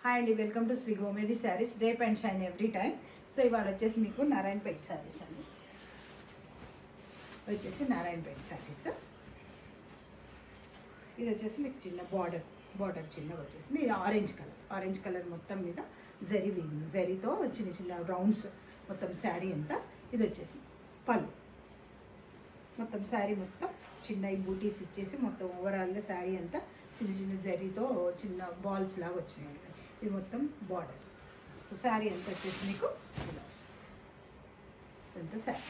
Hi అండి, welcome to Shri Gomedi Sarees. Drape and shine every time. So ఇవాళ వచ్చేసి మీకు నారాయణపేట శారీస్ అండి. వచ్చేసి నారాయణపేట శారీస్. ఇది వచ్చేసి మీకు చిన్న బార్డర్ చిన్నగా వచ్చేసి ఇది ఆరెంజ్ కలర్ మొత్తం మీద జరీ వీవింగ్, జరీతో చిన్న చిన్న రౌండ్స్ మొత్తం శారీ అంతా. ఇది వచ్చేసి పళ్ళు, మొత్తం శారీ మొత్తం చిన్న ఈ బూటీస్ ఇచ్చేసి మొత్తం ఓవరాల్గా శారీ అంతా చిన్న చిన్న జరీతో చిన్న బాల్స్ లాగా వచ్చినాయి. ఇది మొత్తం బార్డర్. సో శారీ అంతా వచ్చేసి మీకు బ్లౌజ్, ఇదంతా శారీ.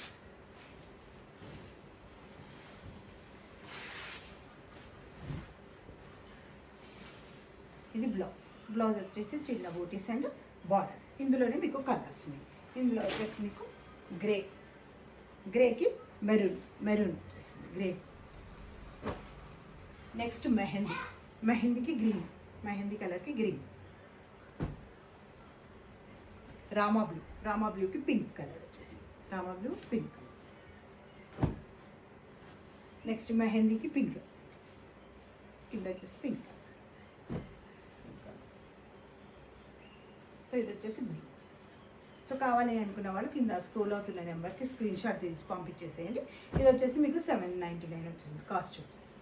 ఇది బ్లౌజ్ వచ్చేసి చిన్న బూటీస్ అండ్ బార్డర్. ఇందులోనే మీకు కలర్స్ ఉన్నాయి. ఇందులో వచ్చేసి మీకు గ్రేకి మెరూన్ వచ్చేసింది గ్రే. నెక్స్ట్ మెహందీకి గ్రీన్, మెహందీ కలర్కి గ్రీన్. రామా బ్లూకి పింక్ కలర్ వచ్చేసి Rama blue pink colour. Next మెహందీకి పింక్, కింద వచ్చేసి పింక్. సో ఇది వచ్చేసి గ్రీన్. సో కావాలి అనుకున్న వాళ్ళు కింద స్క్రోల్ అవుతున్న నెంబర్కి స్క్రీన్ షాట్ తీసి పంపించేసేయండి. ఇది వచ్చేసి మీకు 799 వచ్చింది కాస్ట్ వచ్చేసి.